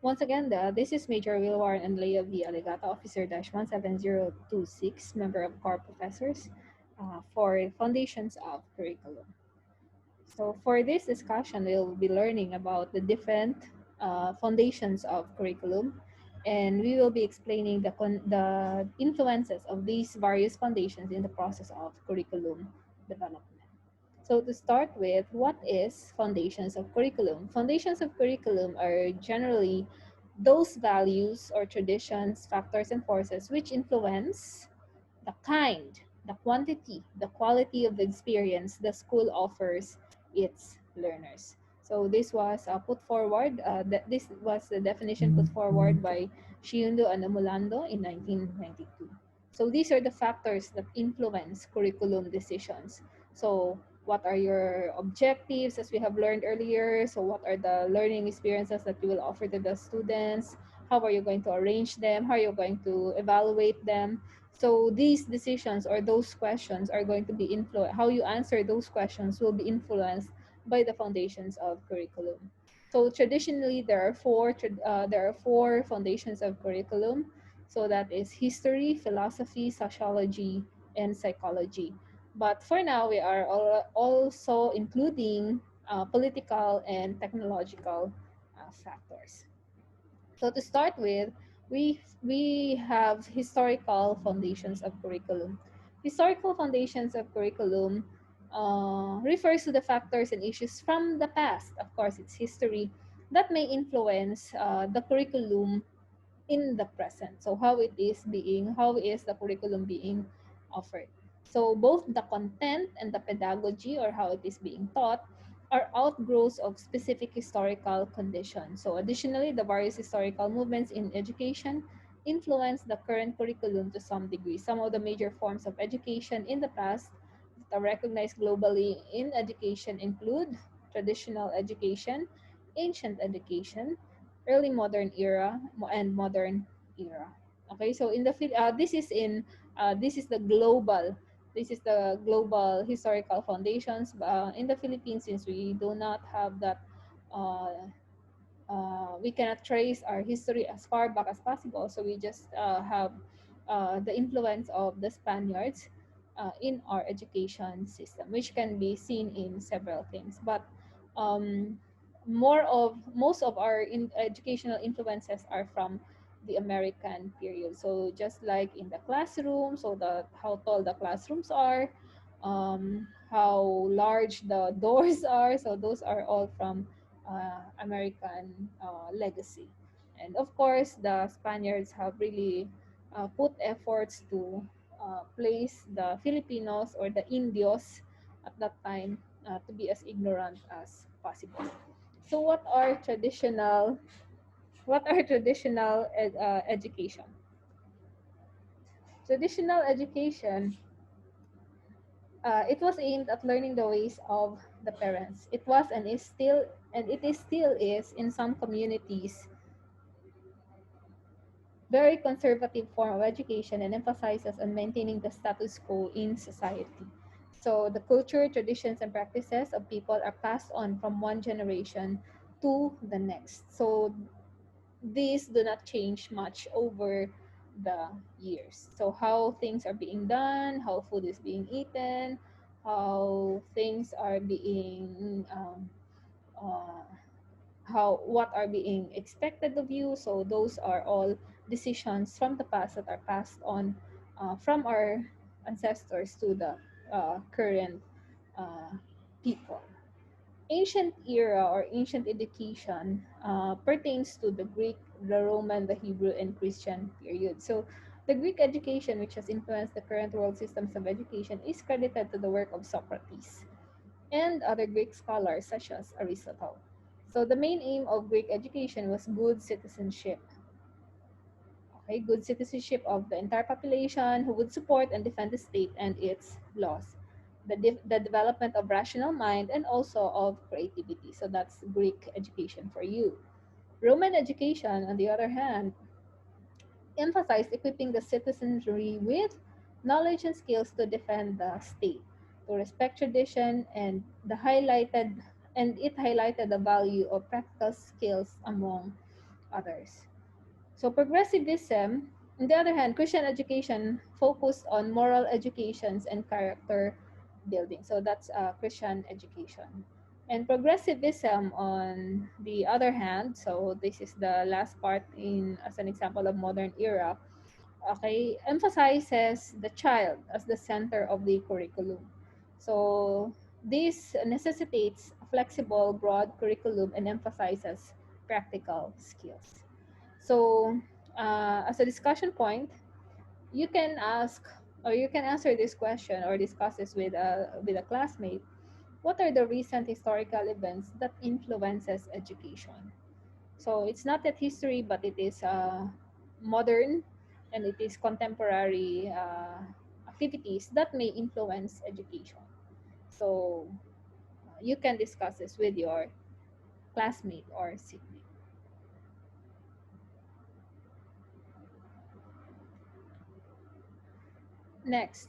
Once again, this is Major Wilwarn and Leah V. Aligata, Officer 17026, member of Core Professors for Foundations of Curriculum. So for this discussion, we'll be learning about the different foundations of curriculum, and we will be explaining the influences of these various foundations in the process of curriculum development. So to start with, what is foundations of curriculum? Foundations of curriculum are generally those values or traditions, factors, and forces which influence the kind, the quantity, the quality of the experience the school offers its learners. So this was put forward, this was the definition put forward by Shiundo and Amulando in 1992. So these are the factors that influence curriculum decisions. So what are your objectives, as we have learned earlier? So what are the learning experiences that you will offer to the students? How are you going to arrange them? How are you going to evaluate them? So these decisions or those questions are going to be influenced. How you answer those questions will be influenced by the foundations of curriculum. So traditionally, there are four foundations of curriculum. So that is history, philosophy, sociology, and psychology. But for now, we are also including political and technological factors. So to start with, we have historical foundations of curriculum. Historical foundations of curriculum refers to the factors and issues from the past. Of course, it's history that may influence the curriculum in the present. So how is the curriculum being offered? So both the content and the pedagogy or how it is being taught are outgrowths of specific historical conditions. So additionally, the various historical movements in education influence the current curriculum to some degree. Some of the major forms of education in the past that are recognized globally in education include traditional education, ancient education, early modern era, and modern era. Okay, so this is the global historical foundations. In the Philippines, since we do not have that, uh, we cannot trace our history as far back as possible. So we just have the influence of the Spaniards in our education system, which can be seen in several things. But um, most of our educational influences are from the American period. So just like in the classroom, so the how tall the classrooms are, how large the doors are. So those are all from American legacy. And of course, the Spaniards have really put efforts to place the Filipinos or the Indios at that time to be as ignorant as possible. So what are education? Traditional education, it was aimed at learning the ways of the parents. It was and it is still is in some communities very conservative form of education and emphasizes on maintaining the status quo in society. So the culture, traditions, and practices of people are passed on from one generation to the next. So these do not change much over the years. So how things are being done, how food is being eaten, how things are being uh, how what are being expected of you. So those are all decisions from the past that are passed on from our ancestors to the current uh, people. Ancient era or ancient education pertains to the Greek, the Roman, the Hebrew, and Christian period. So the Greek education, which has influenced the current world systems of education, is credited to the work of Socrates and other Greek scholars such as Aristotle. So the main aim of Greek education was good citizenship. Okay, good citizenship of the entire population who would support and defend the state and its laws. The development of rational mind and also of creativity. So that's Greek education for you. Roman education, on the other hand, emphasized equipping the citizenry with knowledge and skills to defend the state, to respect tradition, and it highlighted the value of practical skills among others. So progressivism, on the other hand, Christian education focused on moral educations and character building. So that's Christian education. And progressivism, on the other hand, so this is the last part in as an example of modern era, okay, emphasizes the child as the center of the curriculum. So this necessitates a flexible, broad curriculum and emphasizes practical skills. So, as a discussion point, you can ask or you can answer this question or discuss this with a classmate. What are the recent historical events that influences education? So it's not that history, but it is modern and it is contemporary activities that may influence education. So you can discuss this with your classmate or seatmate. Next,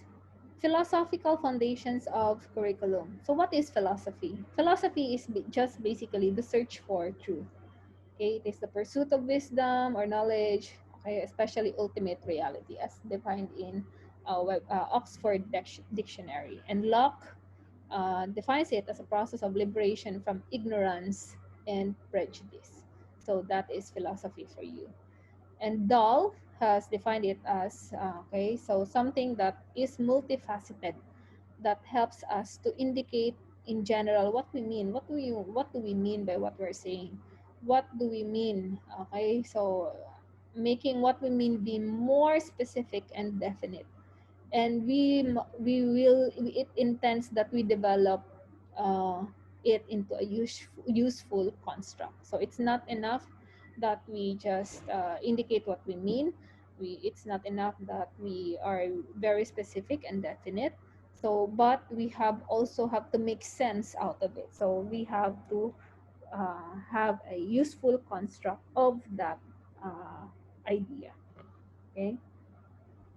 philosophical foundations of curriculum. So what is philosophy? Philosophy is just basically the search for truth. Okay, it is the pursuit of wisdom or knowledge, okay, especially ultimate reality as defined in Oxford Dictionary. And Locke defines it as a process of liberation from ignorance and prejudice. So that is philosophy for you. And Dahl has defined it as okay, so something that is multifaceted that helps us to indicate in general what we mean. What do we mean by what we're saying? What do we mean? Okay, so making what we mean be more specific and definite, and it intends that we develop uh, it into a useful construct. So it's not enough that we just indicate what we mean. It's not enough that we are very specific and definite. So but we have to make sense out of it. So we have to have a useful construct of that idea. Okay.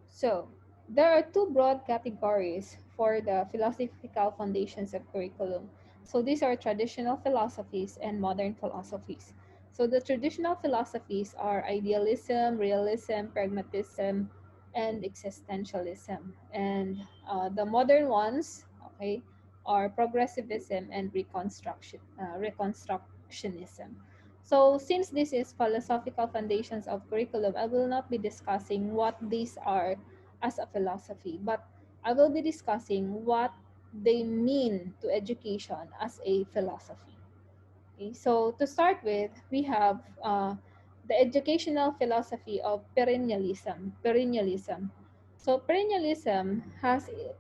So, there are two broad categories for the philosophical foundations of curriculum. So, these are traditional philosophies and modern philosophies. So, the traditional philosophies are idealism, realism, pragmatism, and existentialism. And the modern ones, okay, are progressivism and reconstructionism. So, since this is philosophical foundations of curriculum, I will not be discussing what these are as a philosophy, but I will be discussing what they mean to education as a philosophy. Okay, so to start with, we have the educational philosophy of perennialism. Perennialism. So perennialism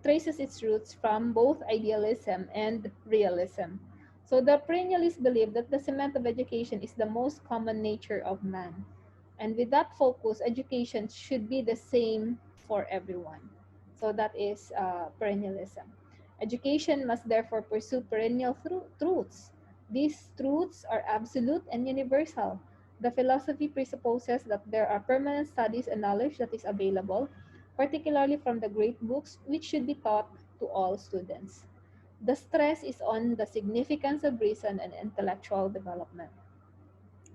traces its roots from both idealism and realism. So the perennialists believe that the cement of education is the most common nature of man. And with that focus, education should be the same for everyone. So that is perennialism. Education must therefore pursue perennial truths. These truths are absolute and universal. The philosophy presupposes that there are permanent studies and knowledge that is available, particularly from the great books, which should be taught to all students. The stress is on the significance of reason and intellectual development.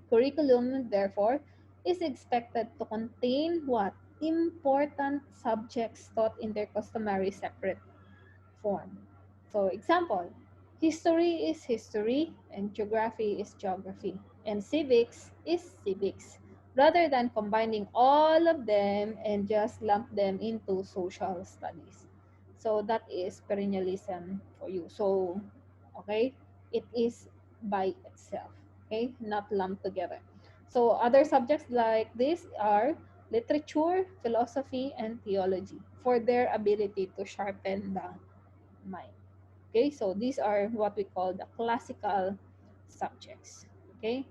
Curriculum, therefore, is expected to contain what? Important subjects taught in their customary separate form. So, example, history is history, and geography is geography, and civics is civics, rather than combining all of them and just lump them into social studies. So, that is perennialism for you. So, okay, it is by itself, okay, not lumped together. So, other subjects like this are literature, philosophy, and theology for their ability to sharpen the mind. Okay, so these are what we call the classical subjects. Okay,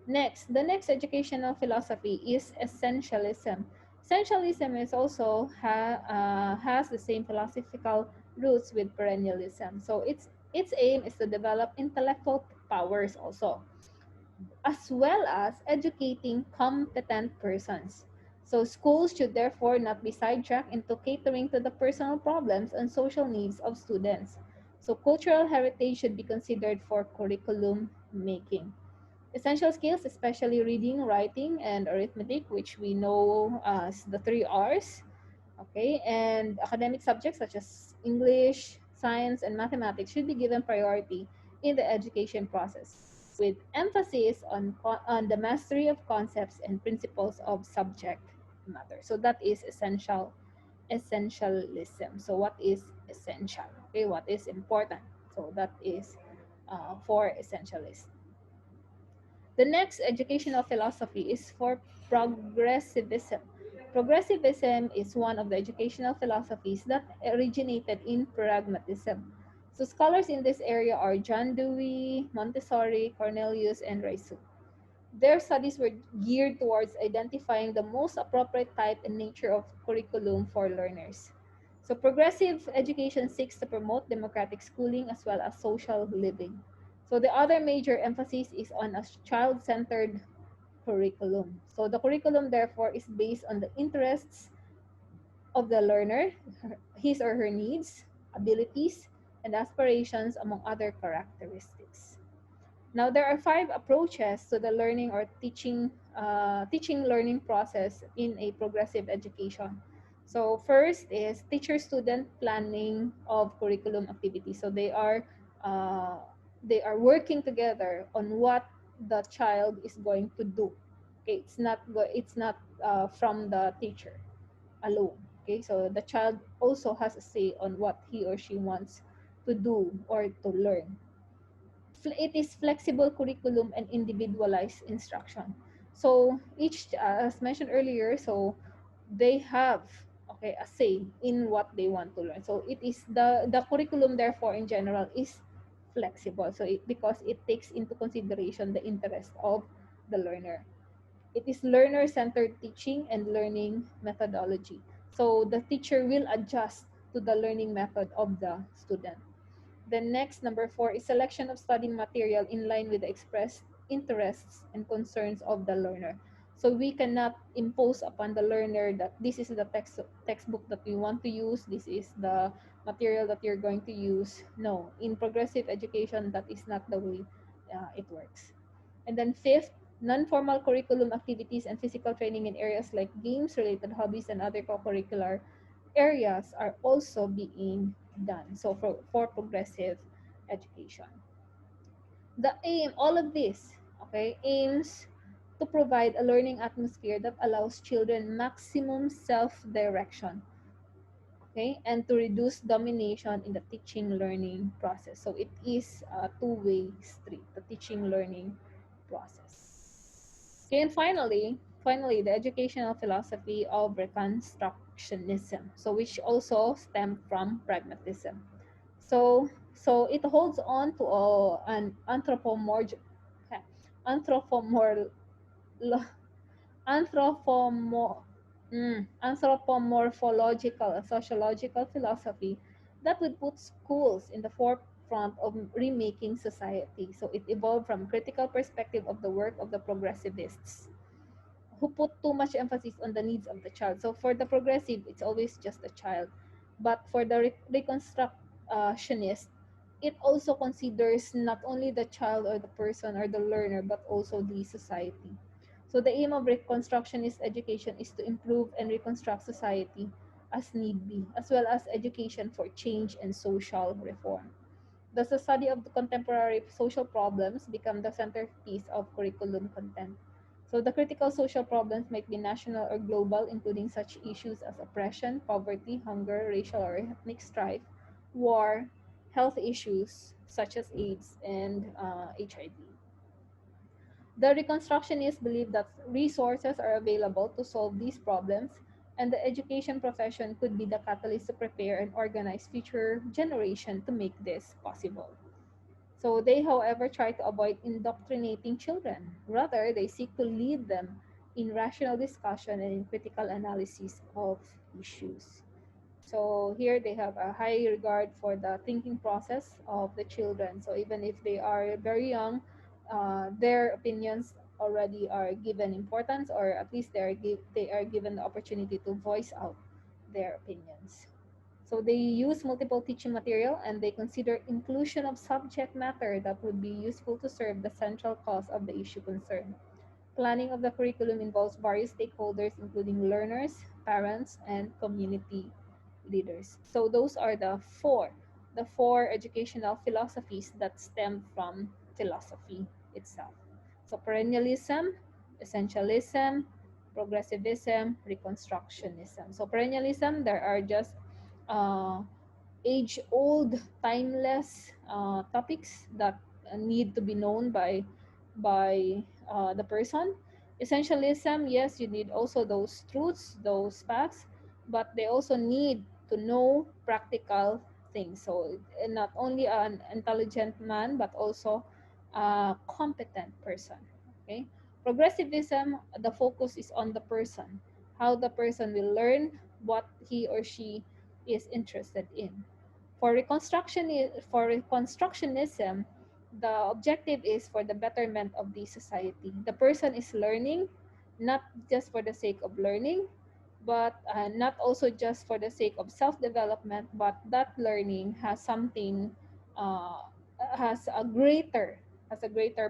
the next educational philosophy is essentialism. Essentialism is also has the same philosophical roots with perennialism. So its aim is to develop intellectual powers also, as well as educating competent persons. So schools should therefore not be sidetracked into catering to the personal problems and social needs of students. So cultural heritage should be considered for curriculum making. Essential skills, especially reading, writing, and arithmetic, which we know as the three R's. Okay, and academic subjects such as English, science, and mathematics should be given priority in the education process, with emphasis on the mastery of concepts and principles of subject matter. So that is essentialism. So what is essential? Okay, what is important? So that is for essentialism. The next educational philosophy is for progressivism. Progressivism is one of the educational philosophies that originated in pragmatism. So scholars in this area are John Dewey, Montessori, Cornelius, and Rousseau. Their studies were geared towards identifying the most appropriate type and nature of curriculum for learners. So progressive education seeks to promote democratic schooling as well as social living. So the other major emphasis is on a child-centered curriculum. So the curriculum therefore is based on the interests of the learner, his or her needs, abilities, and aspirations among other characteristics. Now, there are five approaches to the learning or teaching learning process in a progressive education. So, first is teacher-student planning of curriculum activities. So uh, they are working together on what the child is going to do. Okay, it's not from the teacher alone. Okay, so the child also has a say on what he or she wants to do or to learn. It is flexible curriculum and individualized instruction. So each, as mentioned earlier, so they have okay a say in what they want to learn. So it is the curriculum therefore in general is flexible. So because it takes into consideration the interest of the learner. It is learner-centered teaching and learning methodology. So the teacher will adjust to the learning method of the student. The next, number four, is selection of study material in line with the expressed interests and concerns of the learner. So we cannot impose upon the learner that this is the textbook that we want to use, this is the material that you're going to use. No, in progressive education, that is not the way it works. And then fifth, non-formal curriculum activities and physical training in areas like games, related hobbies, and other co-curricular areas are also being done. So for progressive education. The aim, all of this, okay, aims to provide a learning atmosphere that allows children maximum self-direction, okay, and to reduce domination in the teaching learning process. So it is a two-way street, the teaching learning process. Okay, and finally, the educational philosophy of reconstructionism, so which also stemmed from pragmatism. So it holds on to an anthropomorph anthropomo- anthropomorphological and sociological philosophy that would put schools in the forefront of remaking society. So it evolved from critical perspective of the work of the progressivists who put too much emphasis on the needs of the child. So for the progressive, it's always just the child. But for the reconstructionist, it also considers not only the child or the person or the learner, but also the society. So the aim of reconstructionist education is to improve and reconstruct society as need be, as well as education for change and social reform. Thus, the study of the contemporary social problems become the centerpiece of curriculum content. So the critical social problems might be national or global, including such issues as oppression, poverty, hunger, racial or ethnic strife, war, health issues such as AIDS and HIV. The Reconstructionists believe that resources are available to solve these problems, and the education profession could be the catalyst to prepare and organize future generation to make this possible. So they, however, try to avoid indoctrinating children. Rather, they seek to lead them in rational discussion and in critical analysis of issues. So here they have a high regard for the thinking process of the children. So even if they are very young, their opinions already are given importance, or at least they are given the opportunity to voice out their opinions. So they use multiple teaching material and they consider inclusion of subject matter that would be useful to serve the central cause of the issue concerned. Planning of the curriculum involves various stakeholders, including learners, parents, and community leaders. So those are the four educational philosophies that stem from philosophy itself. So perennialism, essentialism, progressivism, reconstructionism. So perennialism, there are just uh, age-old, timeless topics that need to be known by the person. Essentialism, yes, you need also those truths, those facts, but they also need to know practical things. So not only an intelligent man, but also a competent person. Okay. Progressivism, the focus is on the person, how the person will learn what he or she is interested in. For reconstructionism, the objective is for the betterment of the society. The person is learning not just for the sake of learning, but not also just for the sake of self-development, but that learning has something, uh, has a greater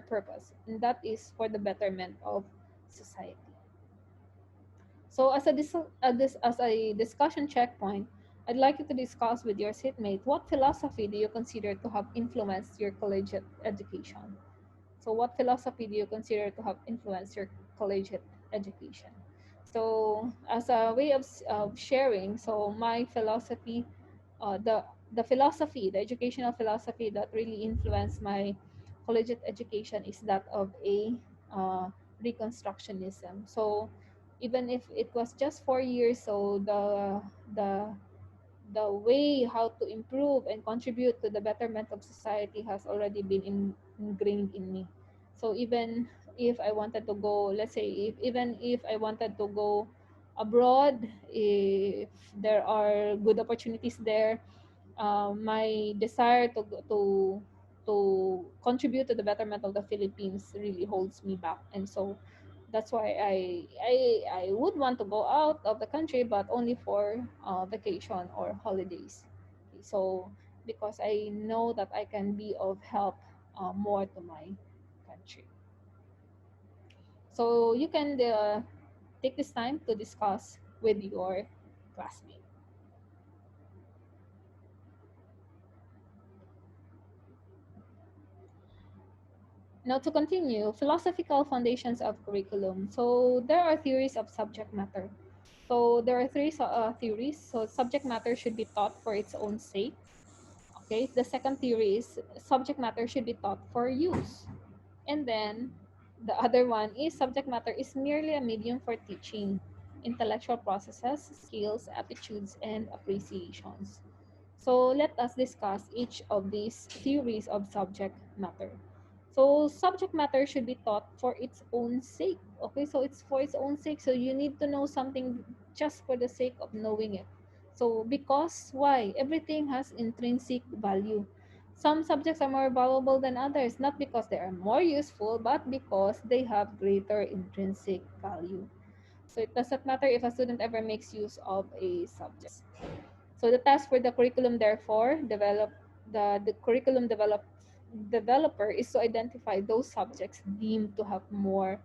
purpose, and that is for the betterment of society. So as a discussion checkpoint, I'd like you to discuss with your seatmate what philosophy do you consider to have influenced your collegiate education? So what philosophy do you consider to have influenced your collegiate education? So as a way of sharing, so my philosophy, the educational philosophy that really influenced my collegiate education is that of a uh, reconstructionism. So even if it was just 4 years, so the way how to improve and contribute to the betterment of society has already been ingrained in me. So even if I wanted to go, let's say, even if I wanted to go abroad, if there are good opportunities there, my desire to contribute to the betterment of the Philippines really holds me back, and so that's why I would want to go out of the country, but only for vacation or holidays. So because I know that I can be of help more to my country. So you can take this time to discuss with your classmate. Now to continue, philosophical foundations of curriculum. So there are theories of subject matter. So there are three theories. So subject matter should be taught for its own sake. Okay. The second theory is subject matter should be taught for use. And then the other one is subject matter is merely a medium for teaching intellectual processes, skills, attitudes, and appreciations. So let us discuss each of these theories of subject matter. So subject matter should be taught for its own sake. Okay, so it's for its own sake. So you need to know something just for the sake of knowing it. So because why? Everything has intrinsic value. Some subjects are more valuable than others, not because they are more useful, but because they have greater intrinsic value. So it doesn't matter if a student ever makes use of a subject. So the task for the curriculum, therefore, the curriculum developer is to identify those subjects deemed to have more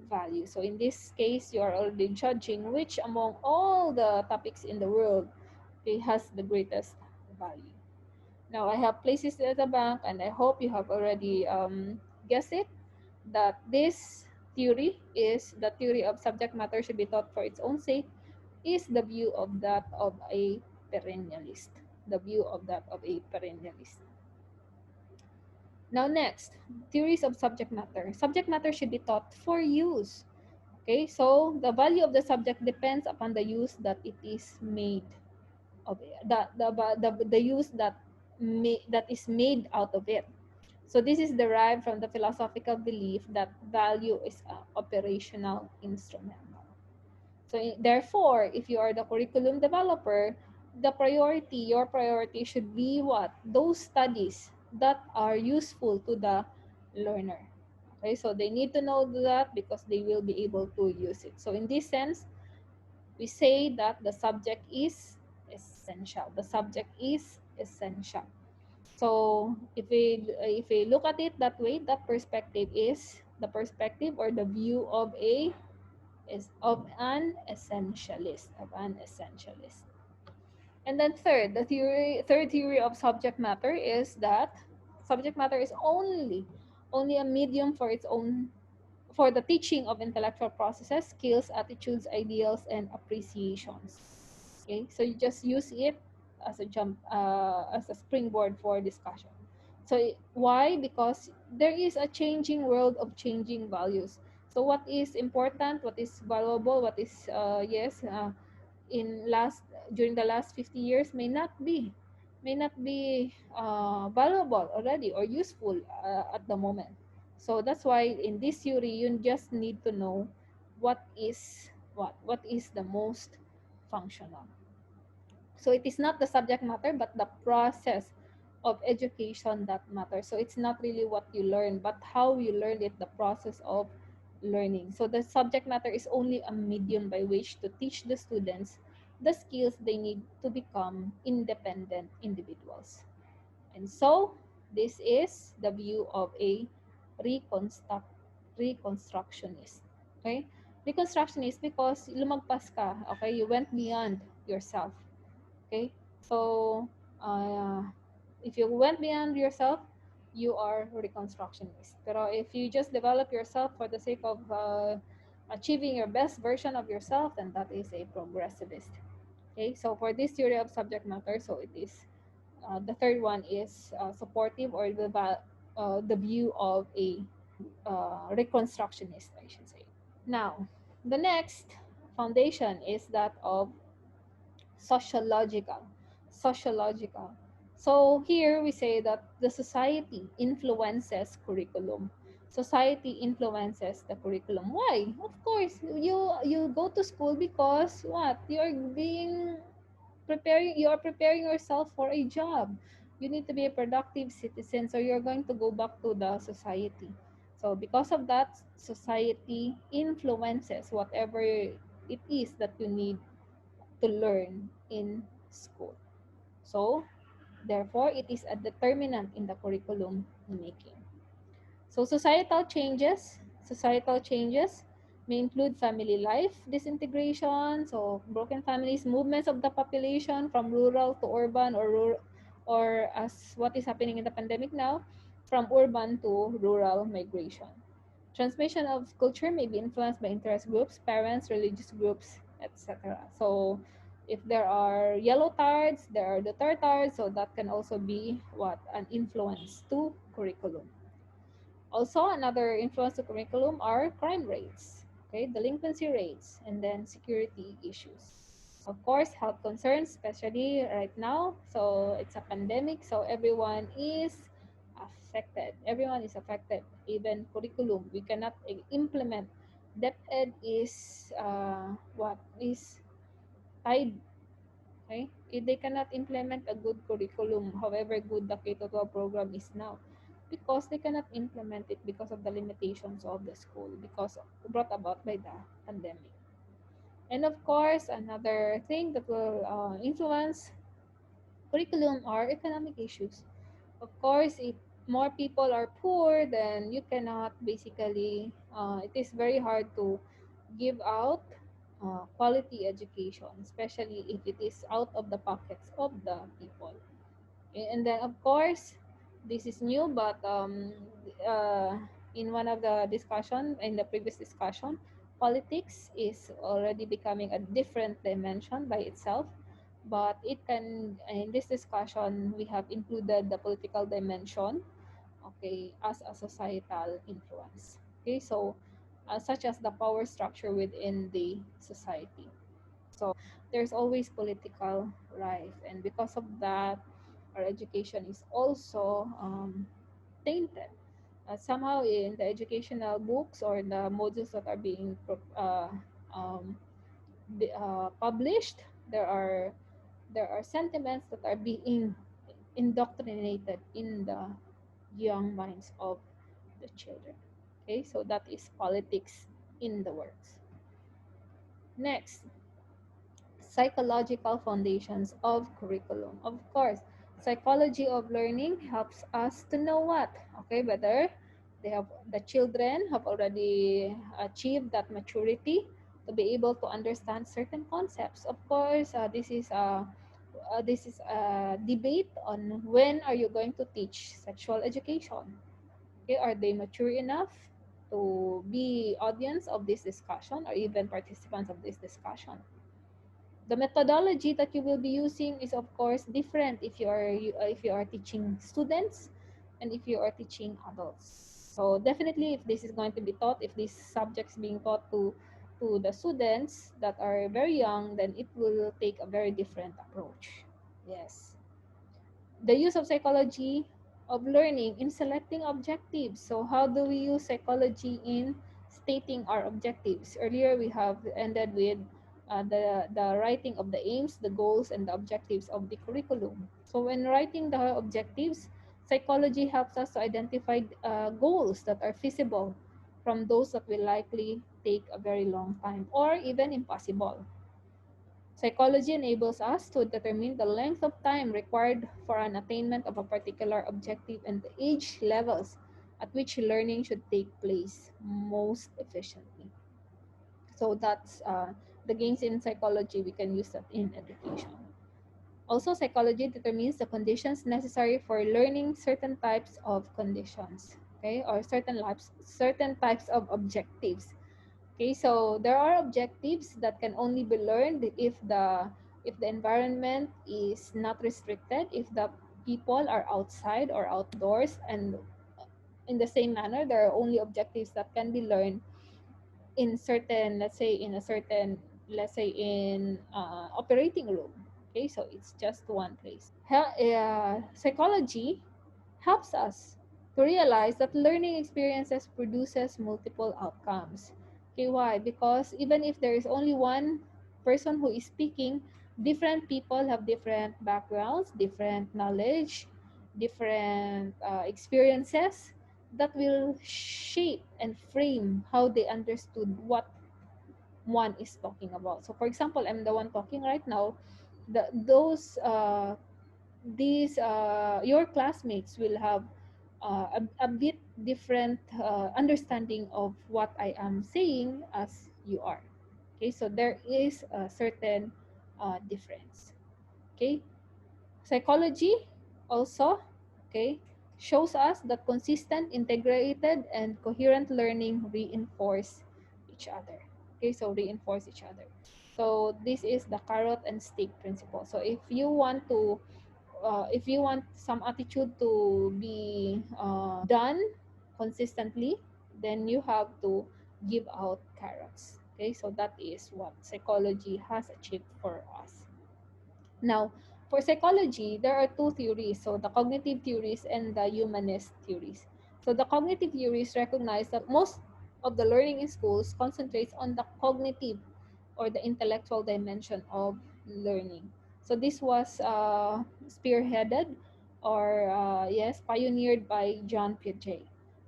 value. So in this case, you are already judging which among all the topics in the world it has the greatest value. Now I have places at the bank, and I hope you have already guessed it that this theory is the theory of subject matter should be taught for its own sake is the view of that of a perennialist. The view of that of a perennialist. Now next, theories of subject matter. Subject matter should be taught for use. Okay, so the value of the subject depends upon the use that it is made of it, the use that is made out of it. So this is derived from the philosophical belief that value is an operational instrument. So therefore, if you are the curriculum developer, your priority should be what? Those studies that are useful to the learner. Okay, so they need to know that because they will be able to use it. So in this sense, we say that the subject is essential. essential. The subject is essential. So if we look at it that way, that perspective is the perspective or the view of a is of an essentialist. And then third theory of subject matter is that subject matter is only a medium for its own for the teaching of intellectual processes, skills, attitudes, ideals, and appreciations. Okay, so you just use it as a springboard for discussion. So why? Because there is a changing world of changing values. So what is important, what is valuable, what is in last during the last 50 years may not be valuable already or useful at the moment. So that's why in this theory you just need to know what is the most functional. So it is not the subject matter but the process of education that matters. So it's not really what you learn but how you learn it, the process of learning. So the subject matter is only a medium by which to teach the students the skills they need to become independent individuals. And so this is the view of a reconstruct reconstructionist. Okay? Reconstructionist because lumagpas ka, okay? You went beyond yourself. Okay? So uh, if you went beyond yourself, you are reconstructionist. Pero if you just develop yourself for the sake of achieving your best version of yourself, then that is a progressivist. Okay, so for this theory of subject matter, so it is the third one is supportive or the view of a reconstructionist, I should say. Now, the next foundation is that of sociological. Sociological. So here we say that the society influences curriculum. Society influences the curriculum. Why? Of course, you go to school because what? You are preparing yourself for a job. You need to be a productive citizen, so you're going to go back to the society. So because of that, society influences whatever it is that you need to learn in school. So, therefore, it is a determinant in the curriculum making. So, societal changes may include family life disintegration, so broken families, movements of the population from rural to urban or as what is happening in the pandemic now, from urban to rural migration. Transmission of culture may be influenced by interest groups, parents, religious groups, etc. So if there are yellow tards, there are the tartards, so that can also be what an influence to curriculum. Also, another influence to curriculum are crime rates, okay, delinquency rates, and then security issues. Of course, health concerns, especially right now. So it's a pandemic, so everyone is affected. Everyone is affected. Even curriculum, we cannot implement. DepEd is what is tied. Okay, they cannot implement a good curriculum, however good the K-12 program is now, because they cannot implement it because of the limitations of the school, because brought about by the pandemic. And of course, another thing that will influence curriculum are economic issues. Of course, if more people are poor, then you cannot basically, it is very hard to give out quality education, especially if it is out of the pockets of the people. And then, of course, this is new, but uh, in one of the discussion, in the previous discussion, politics is already becoming a different dimension by itself. But it can, in this discussion, we have included the political dimension, okay, as a societal influence. Okay, so such as the power structure within the society. So there's always political rife, and because of that, our education is also tainted. Somehow, in the educational books or the modules that are being um, published, there are sentiments that are being indoctrinated in the young minds of the children. Okay, so that is politics in the works. Next, psychological foundations of curriculum. Of course, psychology of learning helps us to know what, okay, whether the children have already achieved that maturity to be able to understand certain concepts. Of course, this is a debate on when are you going to teach sexual education. Okay, are they mature enough to be audience of this discussion or even participants of this discussion? The methodology that you will be using is of course different if you are teaching students and if you are teaching adults. So definitely if this is going to be taught, if this subject is being taught to the students that are very young, then it will take a very different approach. Yes. The use of psychology of learning in selecting objectives. So how do we use psychology in stating our objectives? Earlier we have ended with the writing of the aims, the goals, and the objectives of the curriculum. So when writing the objectives, psychology helps us to identify goals that are feasible from those that will likely take a very long time or even impossible. Psychology enables us to determine the length of time required for an attainment of a particular objective and the age levels at which learning should take place most efficiently. So that's the gains in psychology. We can use that in education. Also, psychology determines the conditions necessary for learning certain types of conditions, okay, or certain types of objectives. Okay, so there are objectives that can only be learned if the environment is not restricted, if the people are outside or outdoors, and in the same manner, there are only objectives that can be learned in certain, let's say, in a certain, let's say, in operating room. Okay, so it's just one place. Psychology helps us to realize that learning experiences produces multiple outcomes. Okay, why? Because even if there is only one person who is speaking, different people have different backgrounds, different knowledge, different experiences that will shape and frame how they understood what one is talking about. So, for example, I'm the one talking right now. Those these your classmates will have a bit different understanding of what I am saying as you are. Okay, so there is a certain difference. Okay, psychology also, okay, shows us that consistent, integrated, and coherent learning reinforce each other. Okay, so reinforce each other. So this is the carrot and stick principle. So if you want some attitude to be done consistently, then you have to give out carrots. Okay, so that is what psychology has achieved for us. Now, for psychology, there are two theories. So the cognitive theories and the humanist theories. So the cognitive theories recognize that most of the learning in schools concentrates on the cognitive or the intellectual dimension of learning. So this was spearheaded or yes, pioneered by John Piaget.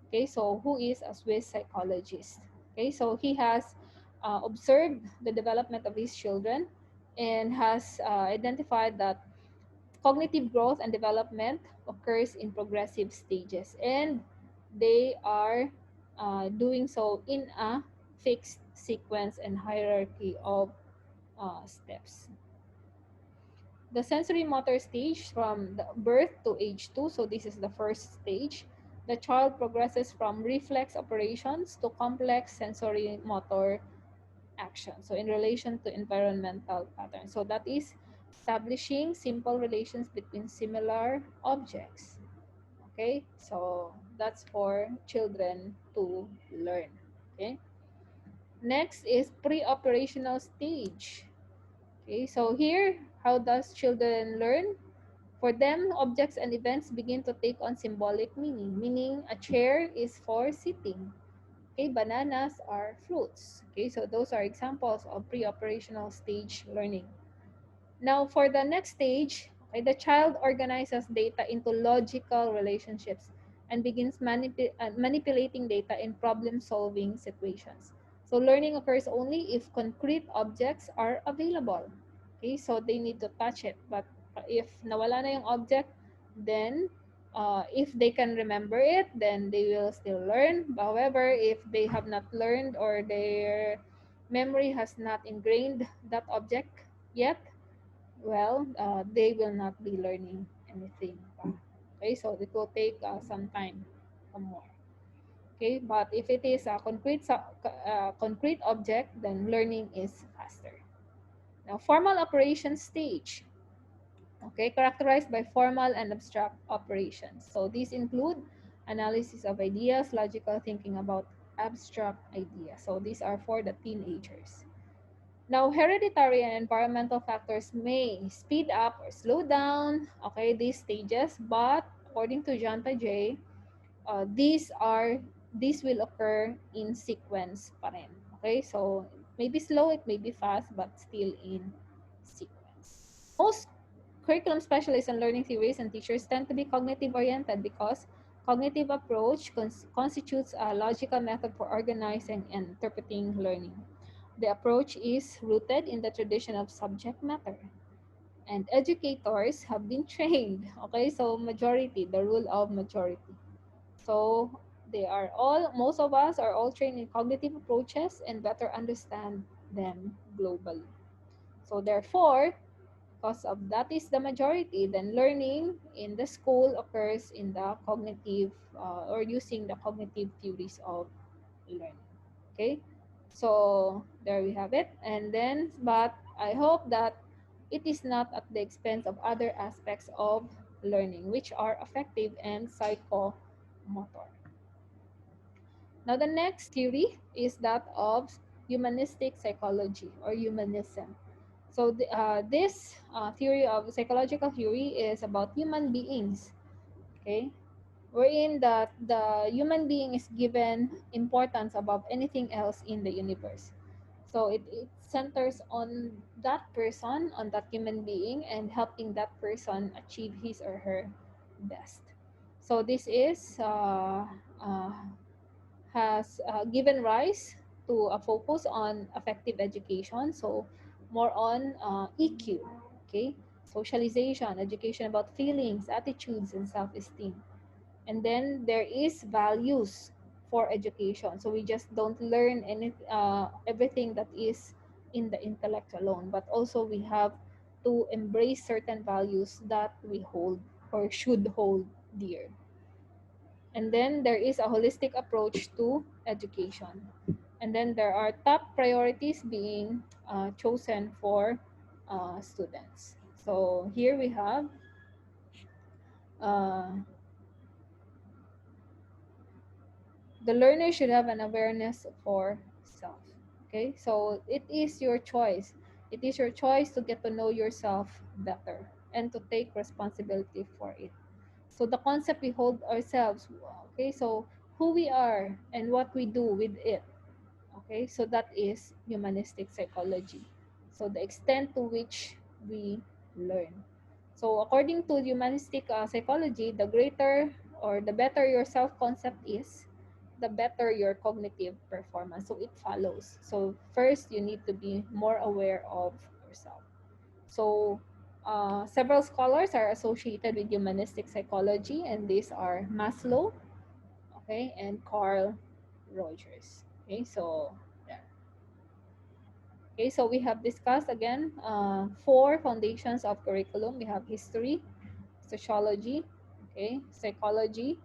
Okay, so who is a Swiss psychologist. Okay, so he has observed the development of his children and has identified that cognitive growth and development occurs in progressive stages, and they are doing so in a fixed sequence and hierarchy of steps. The sensory motor stage from the birth to age 2, so this is the first stage. The child progresses from reflex operations to complex sensory motor action. So in relation to environmental patterns. So that is establishing simple relations between similar objects. Okay, so that's for children to learn. Okay, next is pre-operational stage. Okay, so here, how does children learn? For them, objects and events begin to take on symbolic meaning, meaning a chair is for sitting. Okay, bananas are fruits. Okay, so those are examples of pre-operational stage learning. Now, for the next stage, okay, the child organizes data into logical relationships and begins manipulating data in problem-solving situations. So learning occurs only if concrete objects are available. Okay, so they need to touch it. But if nawala na yung object, then if they can remember it, then they will still learn. However, if they have not learned or their memory has not ingrained that object yet, well, they will not be learning anything. Okay, so it will take some time more. Okay, but if it is a concrete object, then learning is faster. Now, formal operation stage. Okay, characterized by formal and abstract operations. So these include analysis of ideas, logical thinking about abstract ideas. So these are for the teenagers. Now, hereditary and environmental factors may speed up or slow down, okay, these stages, but according to John J, uh, these are these will occur in sequence pa rin. Okay, so it may be slow, it may be fast, but still in sequence. Most curriculum specialists and learning theories and teachers tend to be cognitive oriented because cognitive approach constitutes a logical method for organizing and interpreting learning. The approach is rooted in the tradition of subject matter. And educators have been trained. Okay, so majority, the rule of majority. So most of us are all trained in cognitive approaches and better understand them globally. So therefore, because of that is the majority, then learning in the school occurs in the cognitive or using the cognitive theories of learning. Okay, so there we have it. And then, but I hope that it is not at the expense of other aspects of learning, which are affective and psychomotor. Now, the next theory is that of humanistic psychology or humanism. So, this theory of psychological theory is about human beings, okay? Wherein the human being is given importance above anything else in the universe. So, it centers on that person, on that human being, and helping that person achieve his or her best. So, this is has given rise to a focus on affective education. So more on EQ, okay, socialization, education about feelings, attitudes, and self-esteem. And then there is values for education. So we just don't learn everything that is in the intellect alone, but also we have to embrace certain values that we hold or should hold dear. And then there is a holistic approach to education. And then there are top priorities being chosen for students. So here we have uh, the learner should have an awareness for self. Okay, so it is your choice. It is your choice to get to know yourself better and to take responsibility for it. So the concept we hold ourselves, okay, so who we are and what we do with it. Okay, so that is humanistic psychology. So the extent to which we learn. So according to humanistic psychology, the greater or the better your self-concept is, the better your cognitive performance. So it follows. So first, you need to be more aware of yourself. So several scholars are associated with humanistic psychology, and these are Maslow, okay, and Carl Rogers. Okay, so yeah. Okay, so we have discussed again four foundations of curriculum. We have history, sociology, okay, psychology,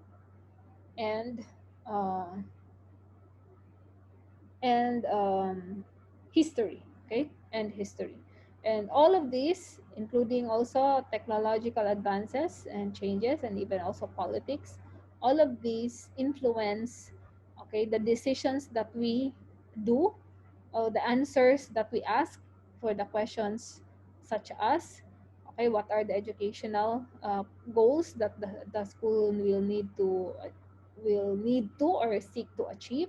and uh, history, okay, and history. And all of these, including also technological advances and changes, and even also politics, all of these influence, okay, the decisions that we do, or the answers that we ask for the questions such as, okay, what are the educational goals that the school will need to or seek to achieve?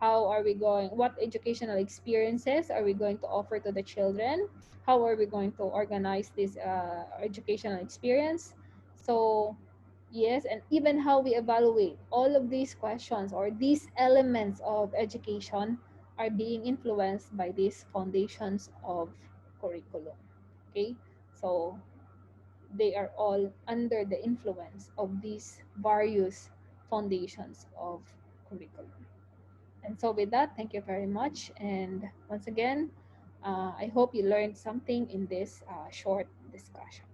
How are we going, what educational experiences are we going to offer to the children? How are we going to organize this educational experience? So yes, and even how we evaluate, all of these questions or these elements of education are being influenced by these foundations of curriculum. Okay, so they are all under the influence of these various foundations of curriculum. And so with that, thank you very much. And once again, I hope you learned something in this short discussion.